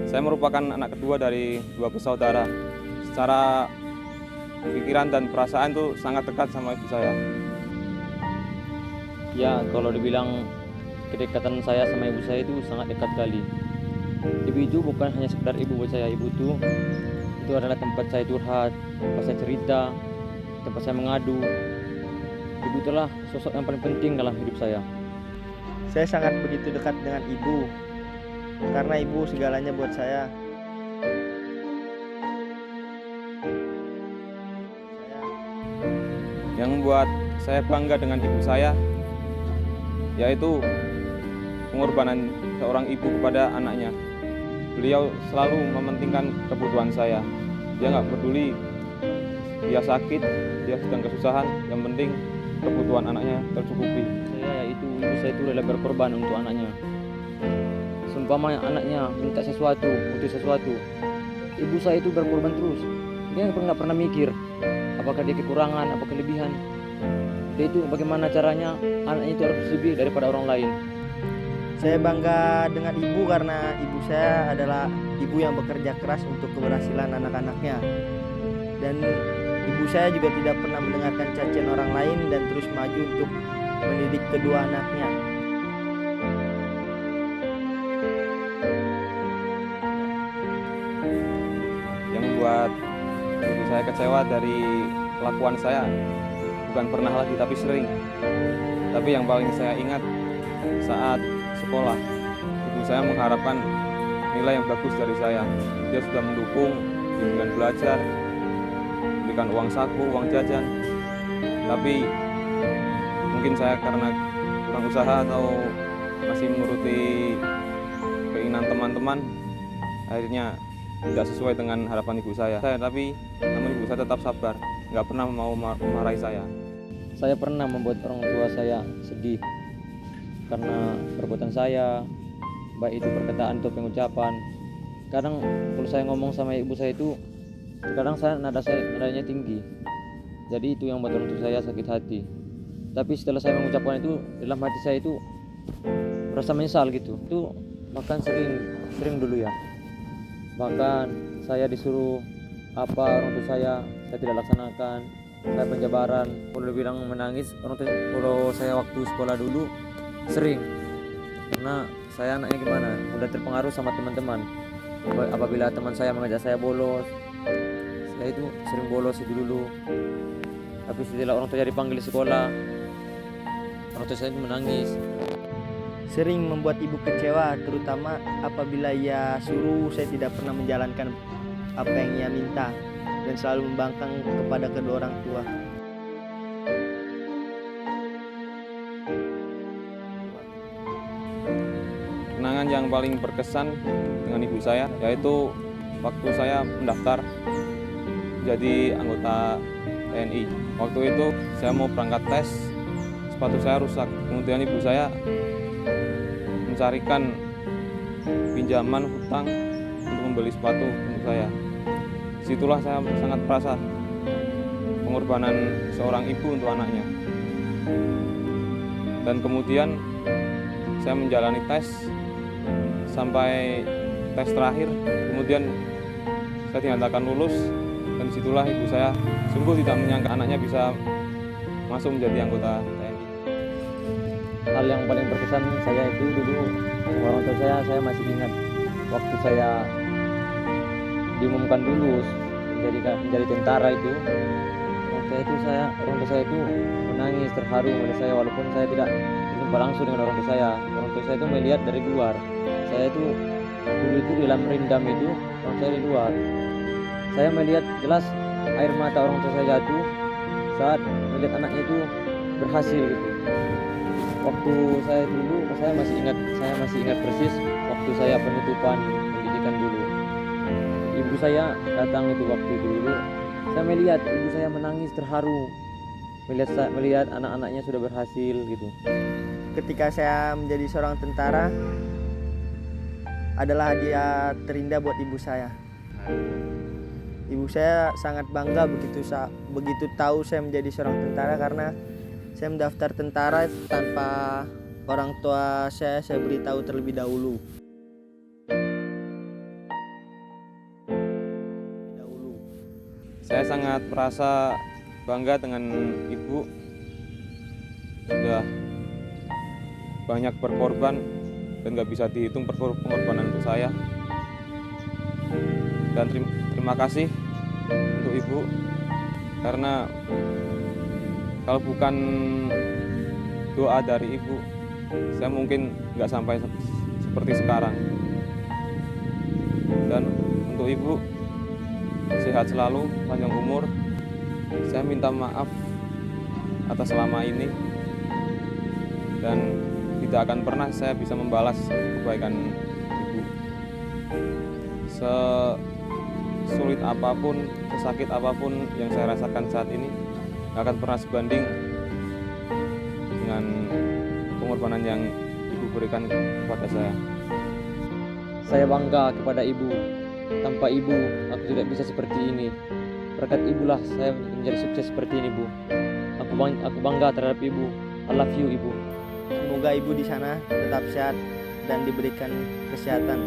Saya merupakan anak kedua dari dua bersaudara. Secara pikiran dan perasaan itu sangat dekat sama ibu saya. Ya, kalau dibilang kedekatan saya sama ibu saya itu sangat dekat sekali. Ibu itu bukan hanya sekedar ibu buat saya. Ibu itu adalah tempat saya curhat, tempat saya cerita, tempat saya mengadu. Ibu itulah sosok yang paling penting dalam hidup saya. Saya sangat begitu dekat dengan ibu, karena ibu segalanya buat saya. Yang membuat saya bangga dengan ibu saya, yaitu pengorbanan seorang ibu kepada anaknya. Beliau selalu mementingkan kebutuhan saya. Dia nggak peduli dia sakit, dia sedang kesusahan, yang penting kebutuhan anaknya tercukupi. Ibu saya itu rela berkorban untuk anaknya. Seumpama anaknya minta sesuatu, butuh sesuatu, ibu saya itu berkorban terus. Dia nggak pernah mikir apakah dia kekurangan, apa kelebihan. Dia itu bagaimana caranya anaknya itu harus lebih daripada orang lain. Saya bangga dengan ibu karena ibu saya adalah ibu yang bekerja keras untuk keberhasilan anak-anaknya. Dan ibu saya juga tidak pernah mendengarkan cacian orang lain dan terus maju untuk mendidik kedua anaknya. Yang membuat ibu saya kecewa dari kelakuan saya bukan pernah lagi tapi sering. Tapi yang paling saya ingat saat sekolah, ibu saya mengharapkan nilai yang bagus dari saya. Dia sudah mendukung bimbingan belajar, berikan uang saku, uang jajan. Tapi mungkin saya karena kurang usaha atau masih menuruti keinginan teman-teman, akhirnya tidak sesuai dengan harapan ibu saya. Tapi namun ibu saya tetap sabar, nggak pernah mau memarahi saya. Saya pernah membuat orang tua saya sedih karena perbuatan saya, baik itu perkataan atau pengucapan. Kadang kalau saya ngomong sama ibu saya itu, kadang nadanya tinggi. Jadi itu yang membuat orang tua saya sakit hati. Tapi setelah saya mengucapkan itu, dalam hati saya itu merasa menyesal gitu. Itu bahkan sering dulu ya. Bahkan saya disuruh apa orang tua saya tidak laksanakan. Saya penjabaran, kalau dibilang menangis kalau saya waktu sekolah dulu sering, karena saya anaknya gimana, mudah terpengaruh sama teman-teman. Apabila teman saya mengajak saya bolos, saya itu sering bolos itu dulu. Tapi setelah orang tua dipanggil sekolah, orang tua saya itu menangis. Sering membuat ibu kecewa, terutama apabila ia suruh saya tidak pernah menjalankan apa yang ia minta dan selalu membangkang kepada kedua orang tua. Kenangan yang paling berkesan dengan ibu saya yaitu waktu saya mendaftar jadi anggota TNI. Waktu itu saya mau berangkat tes, sepatu saya rusak. Kemudian ibu saya mencarikan pinjaman hutang untuk membeli sepatu untuk saya. Disitulah saya sangat merasa pengorbanan seorang ibu untuk anaknya. Dan kemudian saya menjalani tes sampai tes terakhir, kemudian saya dinyatakan lulus, dan disitulah ibu saya sungguh tidak menyangka anaknya bisa masuk menjadi anggota TNI. Hal yang paling berkesan saya itu dulu orang tua saya masih ingat waktu saya diumumkan lulus menjadi tentara itu. Orang tua saya itu menangis terharu melihat saya, walaupun saya tidak berjumpa langsung dengan orang tua saya. Orang tua saya itu melihat dari luar. Saya itu dulu itu di dalam rindam itu, orang saya di luar. Saya melihat jelas air mata orang tua saya jatuh saat melihat anaknya itu berhasil gitu. Waktu saya dulu, saya masih ingat persis waktu saya penutupan pendidikan dulu. Ibu saya datang itu waktu itu dulu. Saya melihat ibu saya menangis terharu melihat anak-anaknya sudah berhasil gitu. Ketika saya menjadi seorang tentara adalah hadiah terindah buat ibu saya. Ibu saya sangat bangga begitu tahu saya menjadi seorang tentara, karena saya mendaftar tentara tanpa orang tua saya beritahu terlebih dahulu. Saya sangat merasa bangga dengan ibu, sudah banyak berkorban dan nggak bisa dihitung pengorbanan untuk saya. Dan terima kasih untuk ibu, karena kalau bukan doa dari ibu, saya mungkin nggak sampai seperti sekarang. Dan untuk ibu, sehat selalu, panjang umur. Saya minta maaf atas selama ini, dan tidak akan pernah saya bisa membalas kebaikan ibu. Sesulit apapun, sesakit apapun yang saya rasakan saat ini, nggak akan pernah sebanding dengan pengorbanan yang ibu berikan kepada saya. Saya bangga kepada ibu. Tanpa ibu, aku tidak bisa seperti ini. Berkat ibulah saya menjadi sukses seperti ini, Bu. Aku bangga terhadap ibu. I love you, ibu. Semoga ibu di sana tetap sehat dan diberikan kesehatan